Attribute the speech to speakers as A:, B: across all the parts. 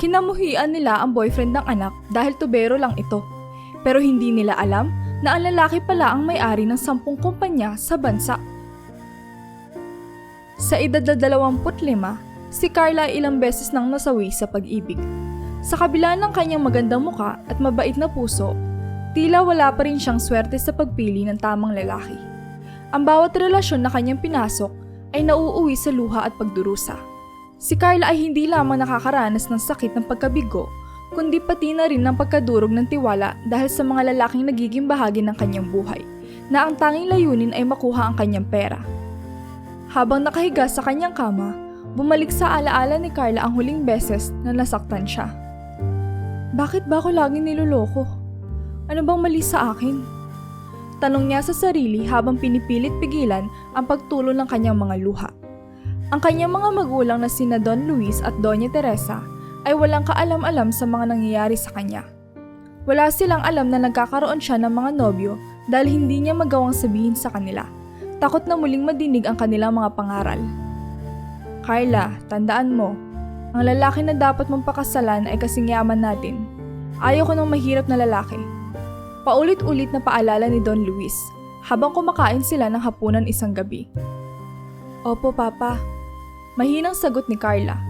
A: Kinamuhian nila ang boyfriend ng anak dahil tubero lang ito. Pero hindi nila alam na ang lalaki pala ang may-ari ng 10 kumpanya sa bansa. Sa edad na 25, si Carla ay ilang beses nang nasawi sa pag-ibig. Sa kabila ng kanyang magandang muka at mabait na puso, tila wala pa rin siyang swerte sa pagpili ng tamang lalaki. Ang bawat relasyon na kanyang pinasok ay nauuwi sa luha at pagdurusa. Si Carla ay hindi lamang nakakaranas ng sakit ng pagkabigo, kundi pati na rin ng pagkadurog ng tiwala dahil sa mga lalaking nagiging bahagi ng kanyang buhay, na ang tanging layunin ay makuha ang kanyang pera. Habang nakahiga sa kanyang kama, bumalik sa alaala ni Carla ang huling beses na nasaktan siya. Bakit ba ako laging niloloko? Ano bang mali sa akin? Tanong niya sa sarili habang pinipilit pigilan ang pagtulo ng kanyang mga luha. Ang kanyang mga magulang na sina Don Luis at Doña Teresa ay walang kaalam-alam sa mga nangyayari sa kanya. Wala silang alam na nagkakaroon siya ng mga nobyo dahil hindi niya magawang sabihin sa kanila. Takot na muling madinig ang kanilang mga pangaral. Carla, tandaan mo, ang lalaki na dapat mong pakasalan ay kasing yaman natin. Ayaw ko ng mahirap na lalaki. Paulit-ulit na paalala ni Don Luis habang kumakain sila ng hapunan isang gabi. Opo, Papa. Mahinang sagot ni Carla,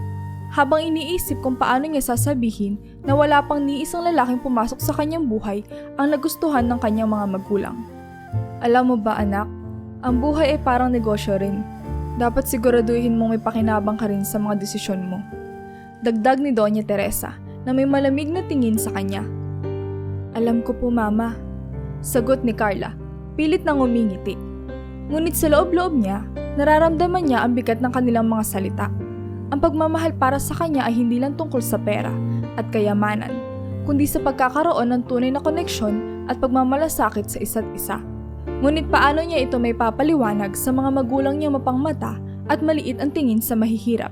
A: habang iniisip kung paano niya sasabihin na wala pang ni isang lalaking pumasok sa kanyang buhay ang nagustuhan ng kanyang mga magulang. Alam mo ba anak, ang buhay ay parang negosyo rin. Dapat siguraduhin mong may pakinabang ka rin sa mga desisyon mo. Dagdag ni Doña Teresa na may malamig na tingin sa kanya. Alam ko po, Mama. Sagot ni Carla, pilit nang umingiti. Ngunit sa loob-loob niya, nararamdaman niya ang bigat ng kanilang mga salita. Ang pagmamahal para sa kanya ay hindi lang tungkol sa pera at kayamanan, kundi sa pagkakaroon ng tunay na koneksyon at pagmamalasakit sa isa't isa. Ngunit paano niya ito may papaliwanag sa mga magulang niya mapangmata at maliit ang tingin sa mahihirap?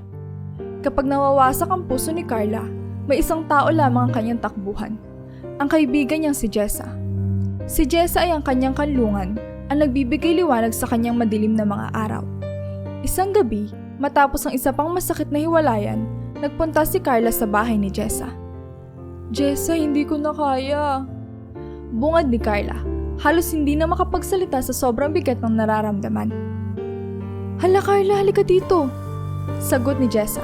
A: Kapag nawawasak ang puso ni Carla, may isang tao lamang ang kanyang takbuhan. Ang kaibigan niyang si Jessa. Si Jessa ay ang kanyang kanlungan, ang nagbibigay liwanag sa kanyang madilim na mga araw. Isang gabi, matapos ang isa pang masakit na hiwalayan, nagpunta si Carla sa bahay ni Jessa. Jessa, hindi ko na kaya. Bungad ni Carla, halos hindi na makapagsalita sa sobrang bigat ng nararamdaman. Hala Carla, halika dito. Sagot ni Jessa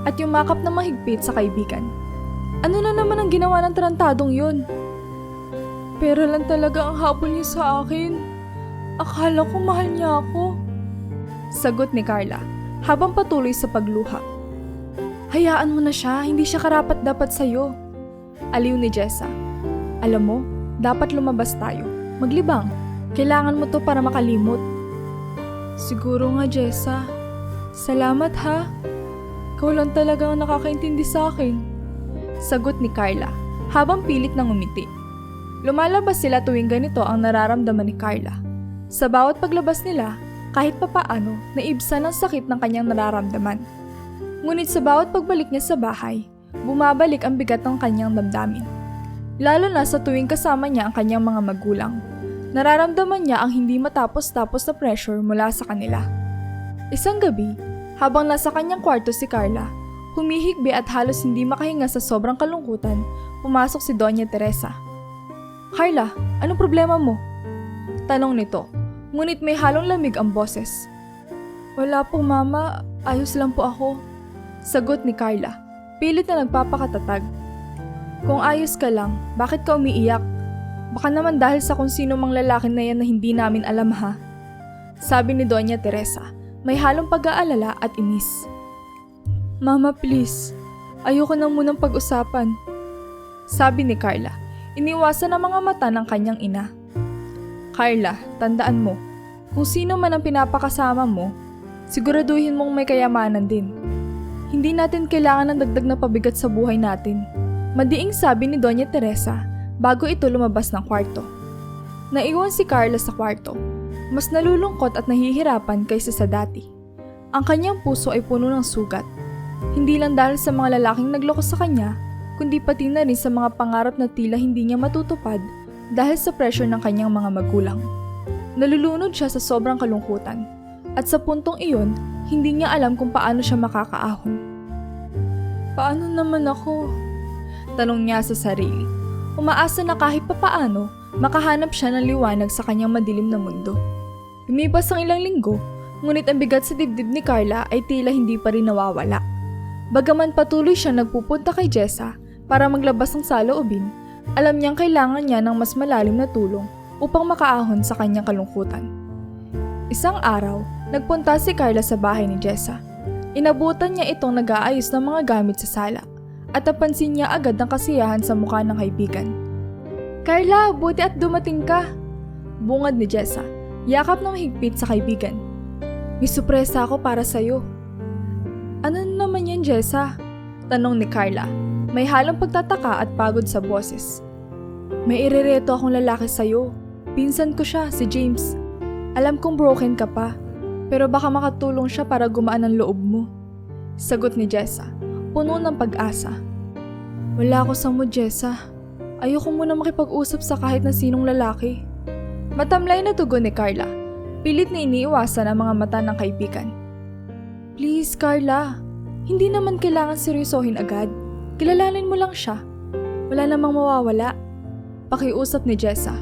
A: at yumakap na mahigpit sa kaibigan. Ano na naman ang ginawa ng tarantadong yun? Pero lang talaga ang habol niya sa akin. Akala ko mahal niya ako. Sagot ni Carla habang patuloy sa pagluha. Hayaan mo na siya, hindi siya karapat-dapat sa'yo. Aliw ni Jessa. Alam mo, dapat lumabas tayo. Maglibang. Kailangan mo to para makalimot. Siguro nga, Jessa. Salamat ha. Ikaw lang talaga ang nakakaintindi sa akin. Sagot ni Carla habang pilit nang umiti. Lumalabas sila tuwing ganito ang nararamdaman ni Carla. Sa bawat paglabas nila, kahit papaano, naibsan ang sakit ng kanyang nararamdaman. Ngunit sa bawat pagbalik niya sa bahay, bumabalik ang bigat ng kanyang damdamin. Lalo na sa tuwing kasama niya ang kanyang mga magulang. Nararamdaman niya ang hindi matapos-tapos na pressure mula sa kanila. Isang gabi, habang nasa kanyang kwarto si Carla, humihigbi at halos hindi makahinga sa sobrang kalungkutan, pumasok si Doña Teresa. Carla, anong problema mo? Tanong nito, ngunit may halong lamig ang boses. Wala po, Mama. Ayos lang po ako. Sagot ni Carla, pilit na nagpapakatatag. Kung ayos ka lang, bakit ka umiiyak? Baka naman dahil sa kung sino mang lalaki na yan na hindi namin alam ha? Sabi ni Doña Teresa, may halong pag-aalala at inis. Mama, please. Ayoko na munang pag-usapan. Sabi ni Carla, iniwasan ang mga mata ng kanyang ina. Carla, tandaan mo, kung sino man ang pinapakasama mo, siguraduhin mong may kayamanan din. Hindi natin kailangan ng dagdag na pabigat sa buhay natin. Madiing sabi ni Doña Teresa bago ito lumabas ng kwarto. Naiwan si Carla sa kwarto, mas nalulungkot at nahihirapan kaysa sa dati. Ang kanyang puso ay puno ng sugat. Hindi lang dahil sa mga lalaking nagloko sa kanya, kundi pati na rin sa mga pangarap na tila hindi niya matutupad dahil sa pressure ng kanyang mga magulang. Nalulunod siya sa sobrang kalungkutan. At sa puntong iyon, hindi niya alam kung paano siya makakaahon. Paano naman ako? Tanong niya sa sarili. Umaasa na kahit papaano, makahanap siya ng liwanag sa kanyang madilim na mundo. Lumipas ang ilang linggo, ngunit ang bigat sa dibdib ni Carla ay tila hindi pa rin nawawala. Bagaman patuloy siyang nagpupunta kay Jessa para maglabas ng saloobin, alam niyang kailangan niya ng mas malalim na tulong upang makaahon sa kanyang kalungkutan. Isang araw, nagpunta si Carla sa bahay ni Jessa. Inabutan niya itong nag-aayos ng mga gamit sa sala at napansin niya agad ang kasiyahan sa mukha ng kaibigan. Carla, buti at dumating ka! Bungad ni Jessa, yakap ng higpit sa kaibigan. May supresa ako para sa'yo. Ano naman yan, Jessa? Tanong ni Carla, may halong pagtataka at pagod sa boses. May irereto akong lalaki sa'yo. Pinsan ko siya, si James. Alam kong broken ka pa, pero baka makatulong siya para gumaan ang loob mo. Sagot ni Jessa, puno ng pag-asa. Wala ako sa mood, Jessa. Ayoko muna makipag-usap sa kahit na sinong lalaki. Matamlay na tugon ni Carla. Pilit na iniiwasan ang mga mata ng kaibigan. Please, Carla. Hindi naman kailangan seryosohin agad. Kilalanin mo lang siya. Wala namang mawawala. Pakiusap ni Jessa.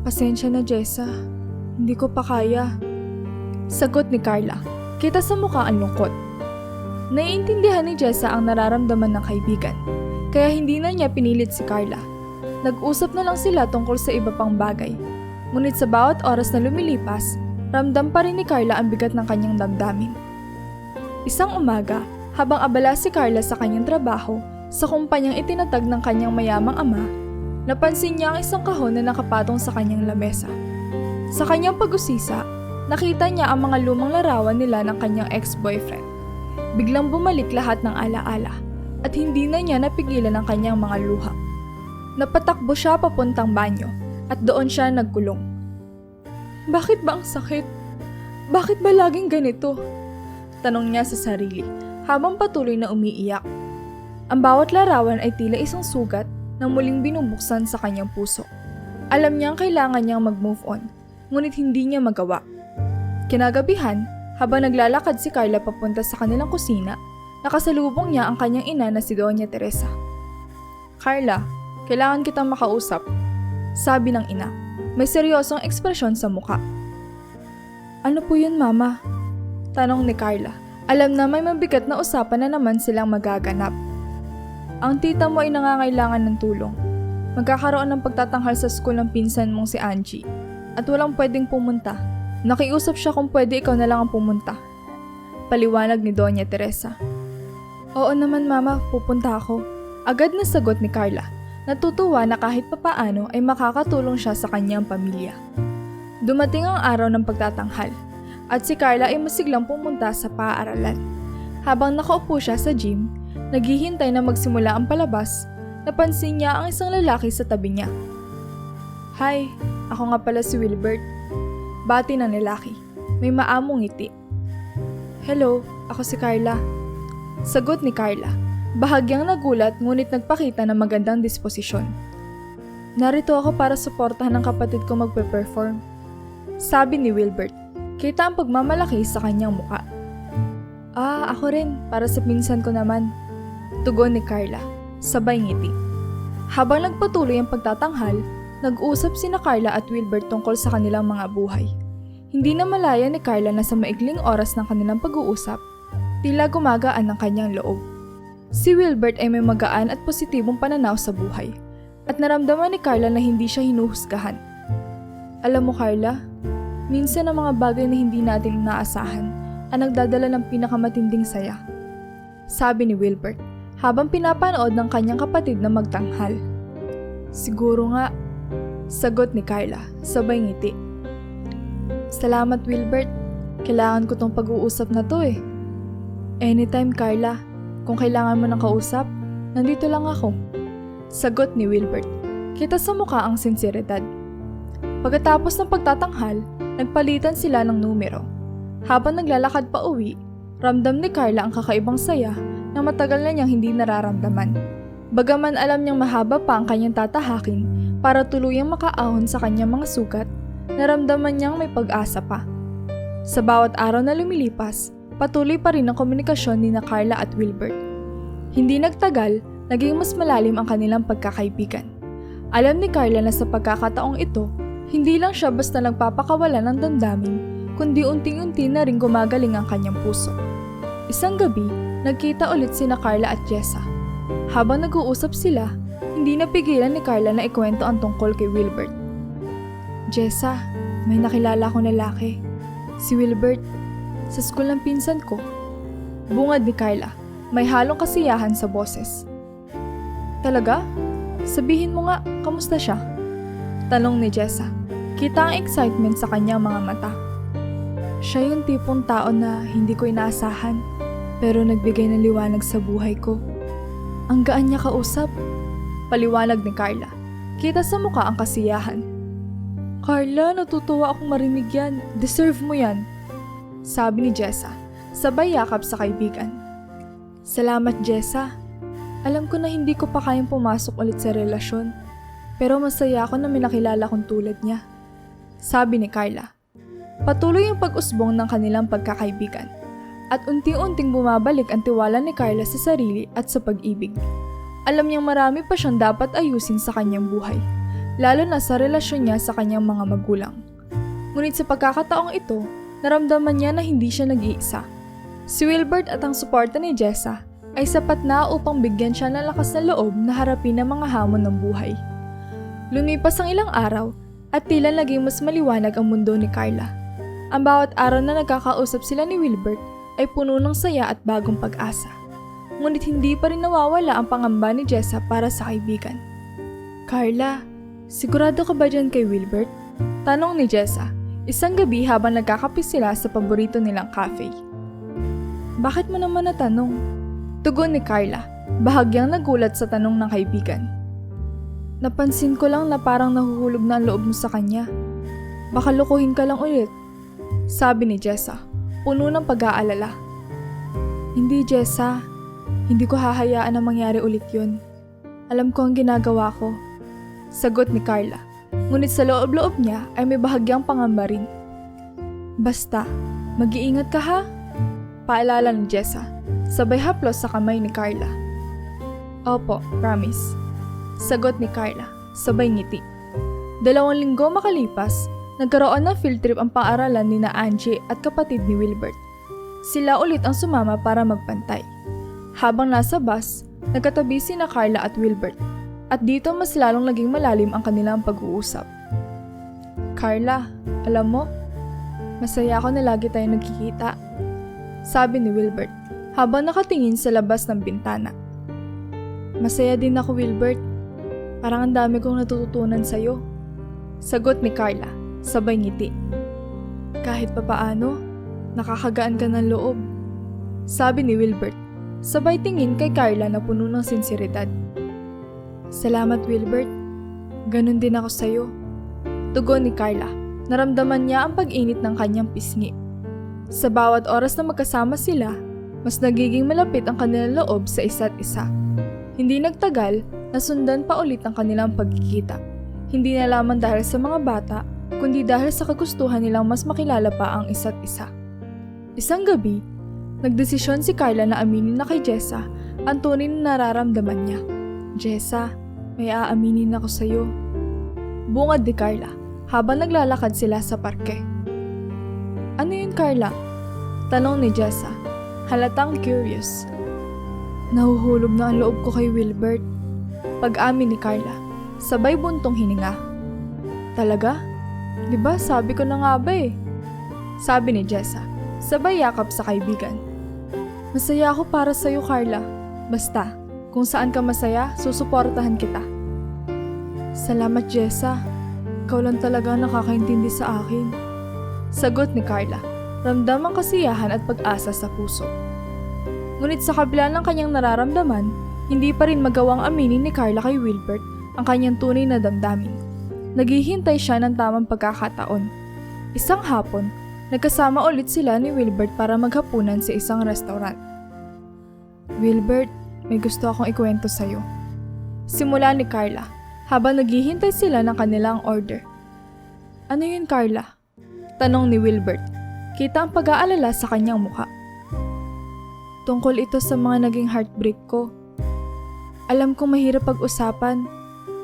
A: Pasensya na, Jessa. Hindi ko pa kaya. Sagot ni Carla. Kita sa mukha ang lungkot. Naiintindihan ni Jessa ang nararamdaman ng kaibigan, kaya hindi na niya pinilit si Carla. Nag-usap na lang sila tungkol sa iba pang bagay. Ngunit sa bawat oras na lumilipas, ramdam pa rin ni Carla ang bigat ng kanyang damdamin. Isang umaga, habang abala si Carla sa kanyang trabaho, sa kumpanyang itinatag ng kanyang mayamang ama, napansin niya ang isang kahon na nakapatong sa kanyang lamesa. Sa kanyang pag-usisa, nakita niya ang mga lumang larawan nila ng kanyang ex-boyfriend. Biglang bumalik lahat ng alaala at hindi na niya napigilan ang kanyang mga luha. Napatakbo siya papuntang banyo at doon siya nagkulong. Bakit ba ang sakit? Bakit ba laging ganito? Tanong niya sa sarili habang patuloy na umiiyak. Ang bawat larawan ay tila isang sugat na muling binubuksan sa kanyang puso. Alam niyang kailangan niyang mag-move on, ngunit hindi niya magawa. Kinagabihan, habang naglalakad si Carla papunta sa kanilang kusina, nakasalubong niya ang kanyang ina na si Doña Teresa. Carla, kailangan kitang makausap, sabi ng ina. May seryosong ekspresyon sa mukha. Ano po yun, Mama? Tanong ni Carla. Alam na may mabigat na usapan na naman silang magaganap. Ang tita mo ay nangangailangan ng tulong. Magkakaroon ng pagtatanghal sa school ng pinsan mong si Angie at walang pwedeng pumunta. Nakiusap siya kung pwede ikaw na lang ang pumunta. Paliwanag ni Doña Teresa. Oo naman, Mama, pupunta ako. Agad na sagot ni Carla. Natutuwa na kahit papaano ay makakatulong siya sa kanyang pamilya. Dumating ang araw ng pagtatanghal at si Carla ay masiglang pumunta sa paaralan. Habang nakaupo siya sa gym, naghihintay na magsimula ang palabas, napansin niya ang isang lalaki sa tabi niya. Hi, ako nga pala si Wilbert. Bati ng lalaki. May maamong ngiti. Hello, ako si Carla. Sagot ni Carla. Bahagyang nagulat ngunit nagpakita ng magandang disposisyon. Narito ako para suportahan ng kapatid ko magpe-perform. Sabi ni Wilbert. Kita ang pagmamalaki sa kanyang muka. Ako rin, para sa pinsan ko naman. Tugon ni Carla. Sabay ngiti. Habang nagpatuloy ang pagtatanghal, nag-usap sina Carla at Wilbert tungkol sa kanilang mga buhay. Hindi na malaya ni Carla na sa maikling oras ng kanilang pag-uusap, tila gumagaan ang kanyang loob. Si Wilbert ay may magaan at positibong pananaw sa buhay, at naramdaman ni Carla na hindi siya hinuhusgahan. Alam mo, Carla, minsan ang mga bagay na hindi natin inaasahan ang nagdadala ng pinakamatinding saya. Sabi ni Wilbert, habang pinapanood ng kanyang kapatid na magtanghal. Siguro nga, sagot ni Carla, sabay ngiti. Salamat, Wilbert. Kailangan ko tong pag-uusap na to eh. Anytime, Carla. Kung kailangan mo ng kausap, nandito lang ako. Sagot ni Wilbert. Kita sa mukha ang sinseridad. Pagkatapos ng pagtatanghal, nagpalitan sila ng numero. Habang naglalakad pa uwi, ramdam ni Carla ang kakaibang saya na matagal na niyang hindi nararamdaman. Bagaman alam niyang mahaba pa ang kanyang tatahakin para tuluyang makaahon sa kanyang mga sugat, naramdaman niyang may pag-asa pa. Sa bawat araw na lumilipas, patuloy pa rin ang komunikasyon ni na Carla at Wilbert. Hindi nagtagal, naging mas malalim ang kanilang pagkakaibigan. Alam ni Carla na sa pagkakataong ito, hindi lang siya basta nagpapakawala ng damdamin, kundi unti-unti na rin gumagaling ang kanyang puso. Isang gabi, nagkita ulit sina Carla at Jessa. Habang nag-uusap sila, hindi napigilan ni Carla na ikwento ang tungkol kay Wilbert. Jessa, may nakilala akong lalaki. Si Wilbert, sa school ng pinsan ko. Bungad ni Carla, may halong kasiyahan sa boses. Talaga? Sabihin mo nga, kamusta siya? Tanong ni Jessa. Kita ang excitement sa kanyang mga mata. Siya yung tipong tao na hindi ko inaasahan, pero nagbigay ng liwanag sa buhay ko. Ang gaan niya kausap. Paliwanag ni Carla. Kita sa mukha ang kasiyahan. Carla, natutuwa akong marinig yan. Deserve mo yan. Sabi ni Jessa, sabay yakap sa kaibigan. Salamat, Jessa. Alam ko na hindi ko pa kayang pumasok ulit sa relasyon, pero masaya ako na may nakilala kong tulad niya. Sabi ni Carla. Patuloy ang pag-usbong ng kanilang pagkakaibigan, at unti-unting bumabalik ang tiwala ni Carla sa sarili at sa pag-ibig. Alam niyang marami pa siyang dapat ayusin sa kanyang buhay, lalo na sa relasyon niya sa kanyang mga magulang. Ngunit sa pagkakataong ito, naramdaman niya na hindi siya nag-iisa. Si Wilbert at ang suporta ni Jessa ay sapat na upang bigyan siya ng lakas na loob na harapin ang mga hamon ng buhay. Lumipas ang ilang araw at tila naging mas maliwanag ang mundo ni Carla. Ang bawat araw na nagkakausap sila ni Wilbert ay puno ng saya at bagong pag-asa. Ngunit hindi pa rin nawawala ang pangamba ni Jessa para sa kaibigan. Carla, sigurado ka ba dyan kay Wilbert? Tanong ni Jessa, isang gabi habang nagkakape sila sa paborito nilang cafe. Bakit mo naman natanong? Tugon ni Carla, bahagyang nagulat sa tanong ng kaibigan. Napansin ko lang na parang nahuhulog na ang loob mo sa kanya. Baka lukuhin ka lang ulit. Sabi ni Jessa, puno ng pag-aalala. Hindi, Jessa. Hindi ko hahayaan na mangyari ulit yun. Alam ko ang ginagawa ko. Sagot ni Carla. Ngunit sa loob-loob niya ay may bahagyang pangamba rin. Basta, mag-iingat ka ha? Paalala ni Jessa, sabay haplos sa kamay ni Carla. Opo, promise. Sagot ni Carla, sabay ngiti. 2 linggo makalipas, nagkaroon ng field trip ang paaralan ni na Angie at kapatid ni Wilbert. Sila ulit ang sumama para magpantay. Habang nasa bus, nagkatabi si na Carla at Wilbert. At dito mas lalong naging malalim ang kanilang pag-uusap. Carla, alam mo, masaya ako na lagi tayong nagkikita. Sabi ni Wilbert, habang nakatingin sa labas ng bintana. Masaya din ako, Wilbert. Parang ang dami kong natututunan sa'yo. Sagot ni Carla, sabay ngiti. Kahit papaano, nakakagaan ka ng loob. Sabi ni Wilbert, sabay tingin kay Carla na puno ng sinseridad. Salamat, Wilbert. Ganon din ako sa'yo. Tugon ni Carla, naramdaman niya ang pag-init ng kanyang pisngi. Sa bawat oras na magkasama sila, mas nagiging malapit ang kanilang loob sa isa't isa. Hindi nagtagal, nasundan pa ulit ang kanilang pagkikita. Hindi na lamang dahil sa mga bata, kundi dahil sa kagustuhan nilang mas makilala pa ang isa't isa. Isang gabi, nagdesisyon si Carla na aminin na kay Jessa ang tunay na nararamdaman niya. Jessa, may aaminin ako sa'yo. Bungad ni Carla habang naglalakad sila sa parke. Ano yun, Carla? Tanong ni Jessa, halatang curious. Nahuhulog na ang loob ko kay Wilbert. Pag-amin ni Carla, sabay buntong hininga. Talaga? Diba sabi ko na nga ba eh? Sabi ni Jessa, sabay yakap sa kaibigan. Masaya ako para sa'yo, Carla. Basta, kung saan ka masaya, susuportahan kita. Salamat, Jessa. Ikaw lang talaga nakakaintindi sa akin. Sagot ni Carla, ramdam ang kasiyahan at pag-asa sa puso. Ngunit sa kabila ng kanyang nararamdaman, hindi pa rin magawang aminin ni Carla kay Wilbert ang kanyang tunay na damdamin. Naghihintay siya ng tamang pagkakataon. Isang hapon, nagkasama ulit sila ni Wilbert para maghapunan sa isang restaurant. Wilbert, may gusto akong ikwento sa'yo. Simula ni Carla, habang naghihintay sila ng kanilang order. Ano yun, Carla? Tanong ni Wilbert. Kita ang pag-aalala sa kanyang mukha. Tungkol ito sa mga naging heartbreak ko. Alam kong mahirap pag-usapan,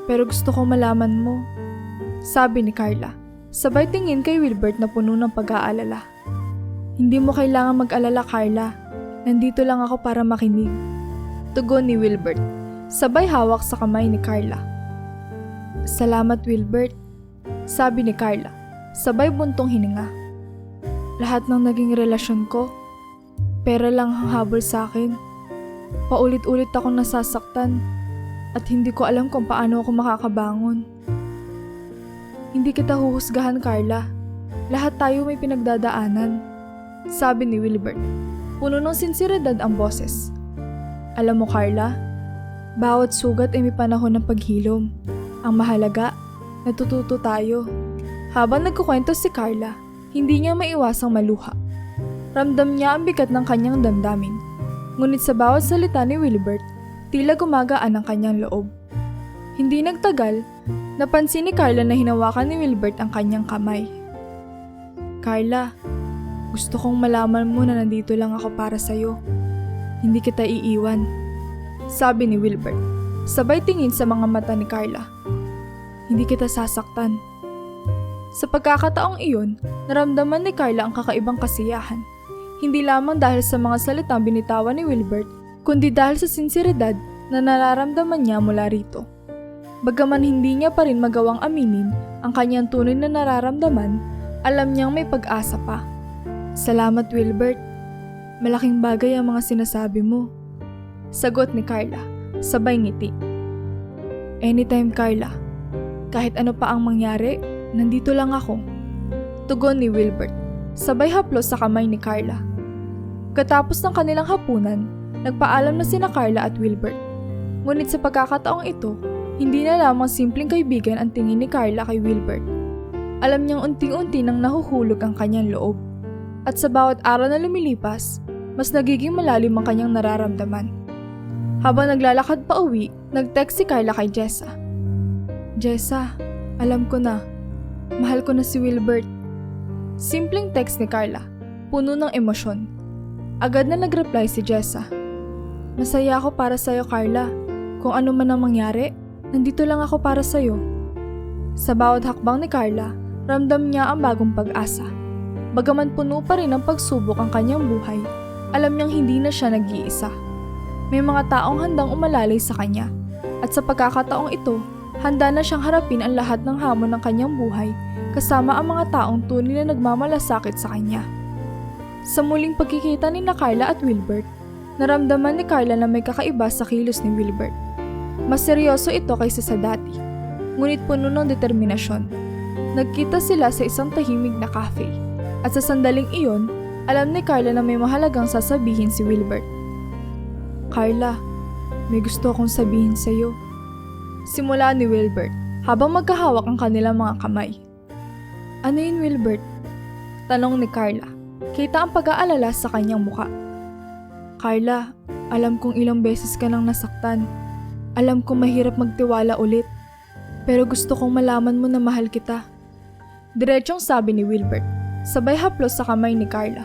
A: pero gusto ko malaman mo, sabi ni Carla, sabay tingin kay Wilbert na puno ng pag-aalala. Hindi mo kailangan mag-alala, Carla. Nandito lang ako para makinig. Tugon ni Wilbert, sabay hawak sa kamay ni Carla. Salamat, Wilbert, sabi ni Carla, sabay buntong hininga. Lahat ng naging relasyon ko, pera lang ang habol sa akin. Paulit-ulit akong nasasaktan at hindi ko alam kung paano ako makakabangon. Hindi kita huhusgahan, Carla. Lahat tayo may pinagdadaanan, sabi ni Wilbert. Puno ng sinseridad ang boses. Alam mo, Carla, bawat sugat ay may panahon ng paghilom. Ang mahalaga, natututo tayo. Habang nagkukwento si Carla, hindi niya maiwasang maluha. Ramdam niya ang bigat ng kanyang damdamin. Ngunit sa bawat salita ni Wilbert, tila gumagaan ang kanyang loob. Hindi nagtagal, napansin ni Carla na hinawakan ni Wilbert ang kanyang kamay. Carla, gusto kong malaman mo na nandito lang ako para sa'yo. Hindi kita iiwan, sabi ni Wilbert, sabay tingin sa mga mata ni Carla. Hindi kita sasaktan. Sa pagkakataong iyon, naramdaman ni Carla ang kakaibang kasiyahan. Hindi lamang dahil sa mga salitang binitawan ni Wilbert, kundi dahil sa sinseridad na nararamdaman niya mula rito. Bagaman hindi niya pa rin magawang aminin ang kanyang tunay na nararamdaman, alam niyang may pag-asa pa. Salamat, Wilbert. Malaking bagay ang mga sinasabi mo, sagot ni Carla, sabay ngiti. Anytime, Carla. Kahit ano pa ang mangyari, nandito lang ako, tugon ni Wilbert, sabay haplos sa kamay ni Carla. Katapos ng kanilang hapunan, nagpaalam na sina Carla at Wilbert. Ngunit sa pagkakataong ito, hindi na lamang simpleng kaibigan ang tingin ni Carla kay Wilbert. Alam niyang unti-unti nang nahuhulog ang kanyang loob. At sa bawat araw na lumilipas, mas nagiging malalim ang kanyang nararamdaman. Habang naglalakad pa uwi, nag-text si Carla kay Jessa. Jessa, alam ko na. Mahal ko na si Wilbert. Simpleng text ni Carla, puno ng emosyon. Agad na nag-reply si Jessa. Masaya ako para sa'yo, Carla. Kung ano man ang mangyari, nandito lang ako para sa'yo. Sa bawat hakbang ni Carla, ramdam niya ang bagong pag-asa. Bagaman puno pa rin ng pagsubok ang kanyang buhay, alam niyang hindi na siya nag-iisa. May mga taong handang umalalay sa kanya. At sa pagkakataong ito, handa na siyang harapin ang lahat ng hamon ng kanyang buhay kasama ang mga taong tunay na nagmamalasakit sa kanya. Sa muling pagkikita ni Carla at Wilbert, naramdaman ni Carla na may kakaiba sa kilos ni Wilbert. Mas seryoso ito kaysa sa dati, ngunit puno ng determinasyon. Nagkita sila sa isang tahimik na cafe, at sa sandaling iyon, alam ni Carla na may mahalagang sasabihin si Wilbert. Carla, may gusto akong sabihin sa'yo. Simula ni Wilbert, habang magkahawak ang kanilang mga kamay. Ano yun, Wilbert? Tanong ni Carla. Kita ang pag-aalala sa kanyang muka. Carla, alam kong ilang beses ka nang nasaktan. Alam kong mahirap magtiwala ulit. Pero gusto kong malaman mo na mahal kita. Diretsong sabi ni Wilbert, sabay haplos sa kamay ni Carla.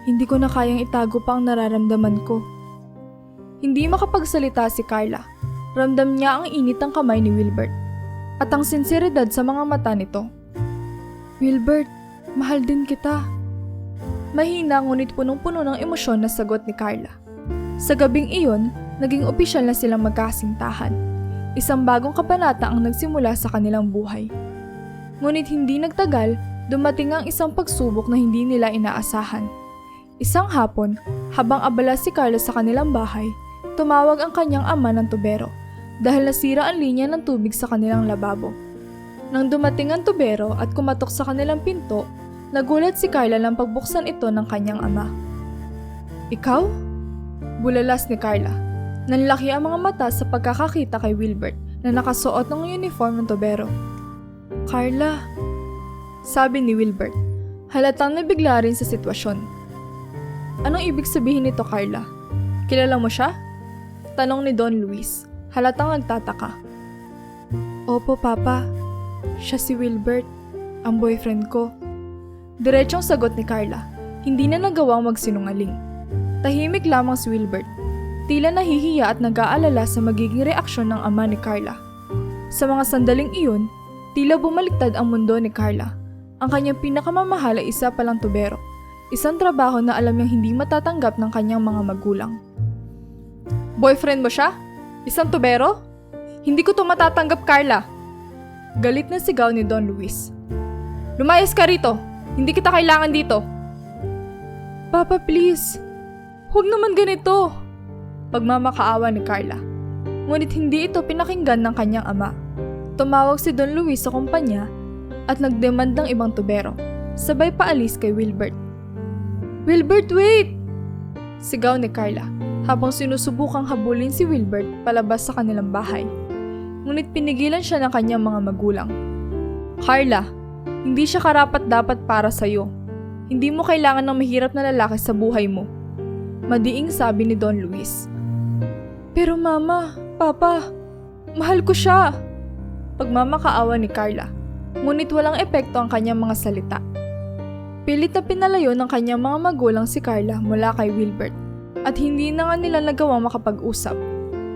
A: Hindi ko na kayang itago pa ang nararamdaman ko. Hindi makapagsalita si Carla. Ramdam niya ang init ng kamay ni Wilbert at ang sinseridad sa mga mata nito. Wilbert, mahal din kita. Mahina ngunit punong-puno ng emosyon na sagot ni Carla. Sa gabing iyon, naging opisyal na silang magkasintahan. Isang bagong kabanata ang nagsimula sa kanilang buhay. Ngunit hindi nagtagal, dumating ang isang pagsubok na hindi nila inaasahan. Isang hapon, habang abala si Carla sa kanilang bahay, tumawag ang kanyang ama ng tubero dahil nasira ang linya ng tubig sa kanilang lababo. Nang dumating ang tubero at kumatok sa kanilang pinto, nagulat si Carla nang pagbuksan ito ng kanyang ama. Ikaw? Bulalas ni Carla. Nanlaki ang mga mata sa pagkakakita kay Wilbert na nakasuot ng uniform ng tubero. Carla, sabi ni Wilbert, halatang nabigla rin sa sitwasyon. Anong ibig sabihin nito, Carla? Kilala mo siya? Tanong ni Don Luis, halatang nagtataka. Opo, Papa. Siya si Wilbert, ang boyfriend ko. Diretsong sagot ni Carla. Hindi na nagawang magsinungaling. Tahimik lamang si Wilbert. Tila nahihiya at nag-aalala sa magiging reaksyon ng ama ni Carla. Sa mga sandaling iyon, tila bumaliktad ang mundo ni Carla. Ang kanyang pinakamamahal ay isa palang tubero. Isang trabaho na alam niyang hindi matatanggap ng kanyang mga magulang. Boyfriend mo siya? Isang tubero? Hindi ko to matatanggap, Carla. Galit na sigaw ni Don Luis. Lumayas ka rito! Hindi kita kailangan dito! Papa, please! Huwag naman ganito! Pagmamakaawa ni Carla. Ngunit hindi ito pinakinggan ng kanyang ama. Tumawag si Don Luis sa kumpanya at nagdemand ng ibang tubero. Sabay paalis kay Wilbert. Wilbert, wait! Sigaw ni Carla habang sinusubukang habulin si Wilbert palabas sa kanilang bahay. Ngunit pinigilan siya ng kanyang mga magulang. Carla, hindi siya karapat-dapat para sa'yo. Hindi mo kailangan ng mahirap na lalaki sa buhay mo. Madiing sabi ni Don Luis. Pero mama, papa, mahal ko siya. Pagmamakaawa ni Carla. Ngunit walang epekto ang kanyang mga salita. Pilit na pinalayo ng kanyang mga magulang si Carla mula kay Wilbert at hindi na nga nila nagawang makapag-usap.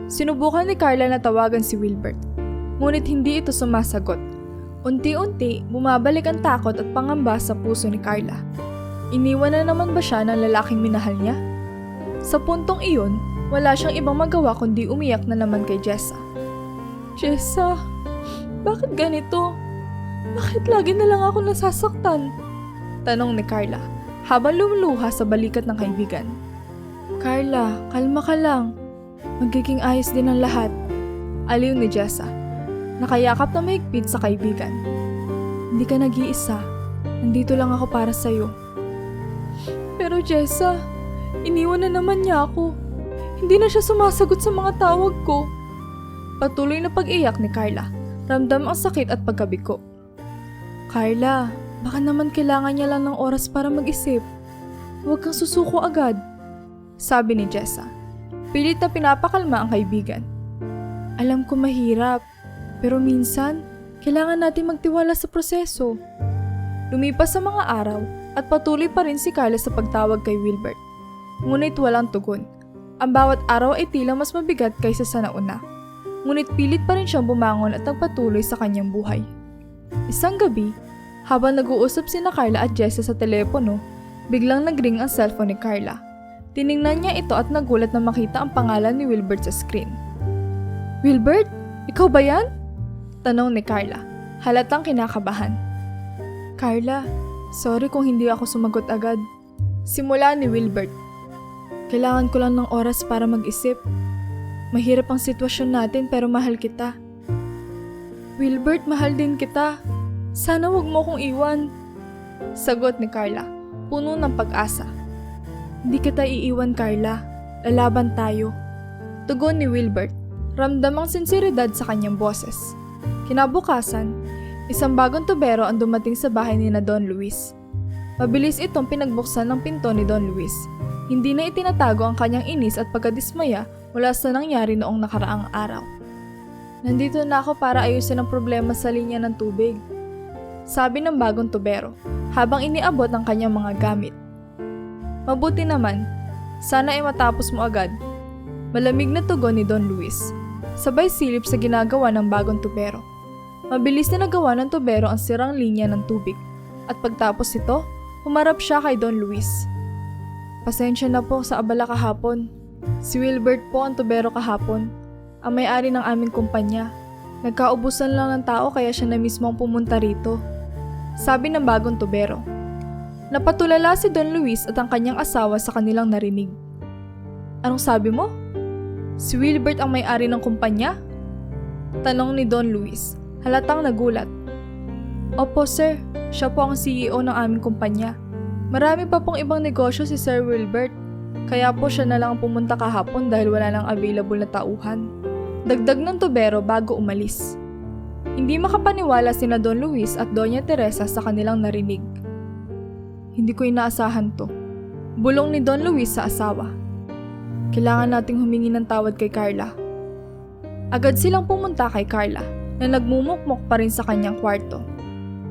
A: Sinubukan ni Carla na tawagan si Wilbert, ngunit hindi ito sumasagot. Unti-unti, bumabalik ang takot at pangamba sa puso ni Carla. Iniwan na naman ba siya ng lalaking minahal niya? Sa puntong iyon, wala siyang ibang magawa kundi umiyak na naman kay Jessa. Jessa, bakit ganito? Bakit lagi na lang ako nasasaktan? Tanong ni Carla, habang lumuluha sa balikat ng kaibigan. Carla, kalma ka lang. Magiging ayos din ang lahat. Aliw ni Jessa. Nakayakap na mahigpit sa kaibigan. Hindi ka nag-iisa. Nandito lang ako para sa'yo. Pero Jessa, iniwan na naman niya ako. Hindi na siya sumasagot sa mga tawag ko. Patuloy na pag-iyak ni Carla. Ramdam ang sakit at pagkabiko. Carla, baka naman kailangan niya lang ng oras para mag-isip. Huwag kang susuko agad. Sabi ni Jessa. Pilit na pinapakalma ang kaibigan. Alam ko mahirap. Pero minsan, kailangan natin magtiwala sa proseso. Lumipas sa mga araw at patuloy pa rin si Carla sa pagtawag kay Wilbert. Ngunit walang tugon. Ang bawat araw ay tila mas mabigat kaysa sa nauna. Ngunit pilit pa rin siyang bumangon at nagpatuloy sa kanyang buhay. Isang gabi, habang nag-uusap sina Carla at Jessa sa telepono, biglang nagring ang cellphone ni Carla. Tiningnan niya ito at nagulat na makita ang pangalan ni Wilbert sa screen. Wilbert? Ikaw ba yan? Tanong ni Carla, halatang kinakabahan. Carla, sorry kung hindi ako sumagot agad. Simula ni Wilbert. Kailangan ko lang ng oras para mag-isip. Mahirap ang sitwasyon natin pero mahal kita. Wilbert, mahal din kita. Sana wag mo akong iwan. Sagot ni Carla, puno ng pag-asa. Hindi kita iiwan, Carla. Lalaban tayo. Tugon ni Wilbert, ramdam ang sinseridad sa kanyang boses. Kinabukasan, isang bagong tubero ang dumating sa bahay ni na Don Luis. Mabilis itong pinagbuksan ng pinto ni Don Luis. Hindi na itinatago ang kanyang inis at pagkadismaya mula sa nangyari noong nakaraang araw. Nandito na ako para ayusin ang problema sa linya ng tubig. Sabi ng bagong tubero habang iniabot ang kanyang mga gamit. Mabuti naman, sana ay matapos mo agad. Malamig na tugon ni Don Luis. Sabay silip sa ginagawa ng bagong tubero. Mabilis na nagawa ng tubero ang sirang linya ng tubig at pagtapos ito, humarap siya kay Don Luis. Pasensya na po sa abala kahapon. Si Wilbert po ang tubero kahapon, ang may-ari ng aming kumpanya. Nagkaubusan lang ng tao kaya siya na mismo ang pumunta rito. Sabi ng bagong tubero. Napatulala si Don Luis at ang kanyang asawa sa kanilang narinig. Anong sabi mo? Si Wilbert ang may-ari ng kumpanya? Tanong ni Don Luis. Halatang nagulat. Opo sir, siya po ang CEO ng aming kumpanya. Marami pa pong ibang negosyo si Sir Wilbert. Kaya po siya na lang ang pumunta kahapon dahil wala nang available na tauhan. Dagdag ng tubero bago umalis. Hindi makapaniwala sina Don Luis at Doña Teresa sa kanilang narinig. Hindi ko inaasahan to. Bulong ni Don Luis sa asawa. Kailangan nating humingi ng tawad kay Carla. Agad silang pumunta kay Carla na nagmumukmok pa rin sa kanyang kwarto.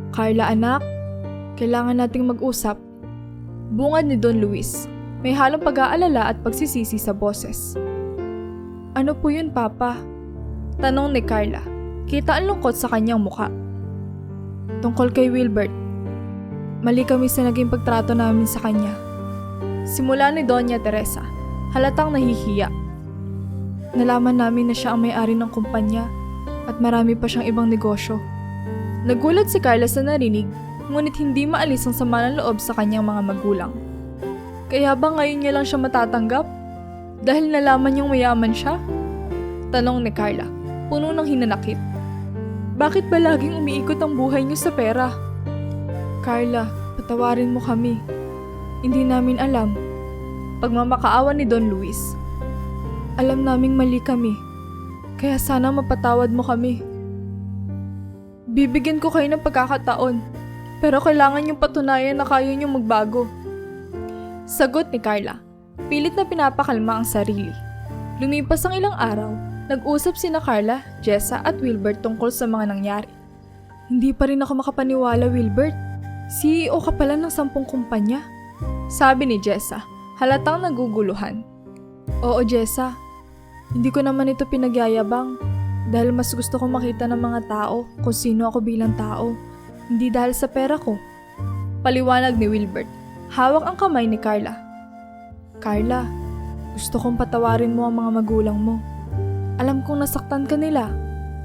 A: Carla anak, Kailangan nating mag-usap. Bungad ni Don Luis. May halong pag-aalala at pagsisisi sa boses. Ano po yun, Papa? Tanong ni Carla. Kita ang lungkot sa kanyang muka. Tungkol kay Wilbert. Mali kami sa naging pagtrato namin sa kanya. Simula ni Doña Teresa, halatang nahihiya. Nalaman namin na siya ang may-ari ng kumpanya at marami pa siyang ibang negosyo. Nagulat si Carla sa narinig, ngunit hindi maalis ang sama ng loob sa kanyang mga magulang. Kaya ba ngayon niya lang siya matatanggap? Dahil nalaman niyang mayaman siya? Tanong ni Carla, puno ng hinanakit. Bakit ba laging umiikot ang buhay niyo sa pera? Carla, patawarin mo kami. Hindi namin alam. Pagmamakaawa ni Don Luis. Alam naming mali kami. Kaya sana mapatawad mo kami. Bibigyan ko kayo ng pagkakataon. Pero kailangan niyong patunayan na kaya niyong magbago. Sagot ni Carla. Pilit na pinapakalma ang sarili. Lumipas ang ilang araw, nag-usap sina Carla, Jessa at Wilbert tungkol sa mga nangyari. Hindi pa rin ako makapaniwala, Wilbert. CEO ka pala ng 10 kumpanya. Sabi ni Jessa, halatang naguguluhan. Oo, Jessa. Hindi ko naman ito pinagyayabang. Dahil mas gusto ko makita ng mga tao kung sino ako bilang tao. Hindi dahil sa pera ko. Paliwanag ni Wilbert. Hawak ang kamay ni Carla. Carla, gusto kong patawarin mo ang mga magulang mo. Alam kong nasaktan ka nila,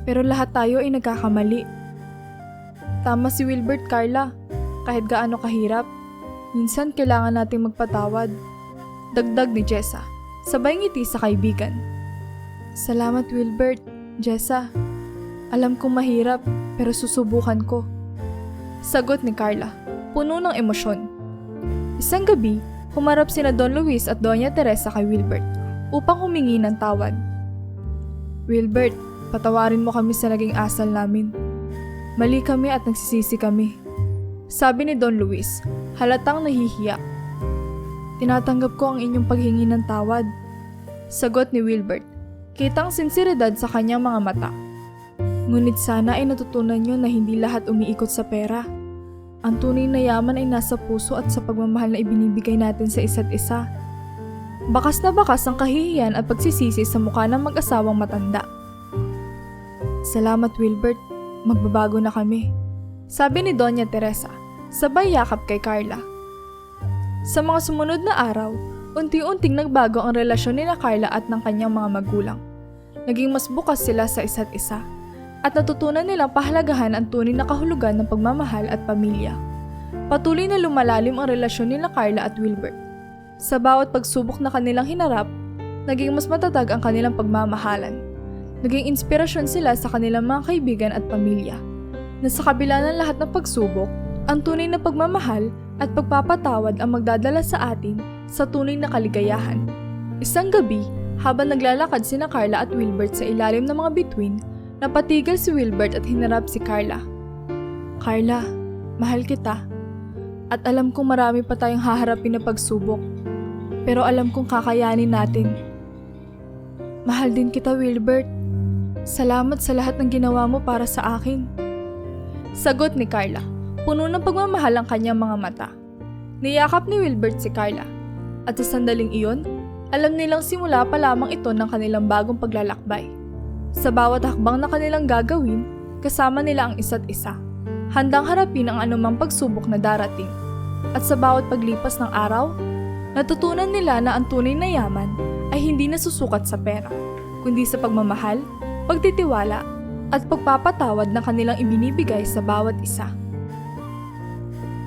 A: pero lahat tayo ay nagkakamali. Tama si Wilbert, Carla. Kahit gaano kahirap, minsan kailangan nating magpatawad. Dagdag ni Jessa, sabay ngiti sa kaibigan. Salamat, Wilbert. Jessa, alam kong mahirap, pero susubukan ko. Sagot ni Carla, puno ng emosyon. Isang gabi, humarap sina Don Luis at Doña Teresa kay Wilbert upang humingi ng tawad. Wilbert, patawarin mo kami sa naging asal namin. Mali kami at nagsisisi kami. Sabi ni Don Luis, halatang nahihiya. Tinatanggap ko ang inyong paghingi ng tawad. Sagot ni Wilbert, kitang sinseridad sa kanyang mga mata. Ngunit sana ay natutunan niyo na hindi lahat umiikot sa pera. Ang tunay na yaman ay nasa puso at sa pagmamahal na ibinibigay natin sa isa't isa. Bakas na bakas ang kahihiyan at pagsisisi sa mukha ng mag-asawang matanda. Salamat, Wilbert. Magbabago na kami. Sabi ni Doña Teresa, sabay yakap kay Carla. Sa mga sumunod na araw, unti-unting nagbago ang relasyon ni Carla at ng kanyang mga magulang. Naging mas bukas sila sa isa't isa. At natutunan nilang pahalagahan ang tunay na kahulugan ng pagmamahal at pamilya. Patuloy na lumalalim ang relasyon nila Carla at Wilbert. Sa bawat pagsubok na kanilang hinarap, naging mas matatag ang kanilang pagmamahalan. Naging inspirasyon sila sa kanilang mga kaibigan at pamilya, na sa kabila ng lahat ng pagsubok, ang tunay na pagmamahal at pagpapatawad ang magdadala sa atin sa tunay na kaligayahan. Isang gabi, habang naglalakad sina Carla at Wilbert sa ilalim ng mga bituin, napatigil si Wilbert at hinarap si Carla. Carla, mahal kita. At alam kong marami pa tayong haharapin na pagsubok. Pero alam kong kakayanin natin. Mahal din kita, Wilbert. Salamat sa lahat ng ginawa mo para sa akin. Sagot ni Carla, puno ng pagmamahal ang kanyang mga mata. Niyakap ni Wilbert si Carla. At sa sandaling iyon, alam nilang simula pa lamang ito ng kanilang bagong paglalakbay. Sa bawat hakbang na kanilang gagawin, kasama nila ang isa't isa. Handang harapin ang anumang pagsubok na darating. At sa bawat paglipas ng araw, natutunan nila na ang tunay na yaman ay hindi nasusukat sa pera, kundi sa pagmamahal, pagtitiwala, at pagpapatawad na kanilang ibinibigay sa bawat isa.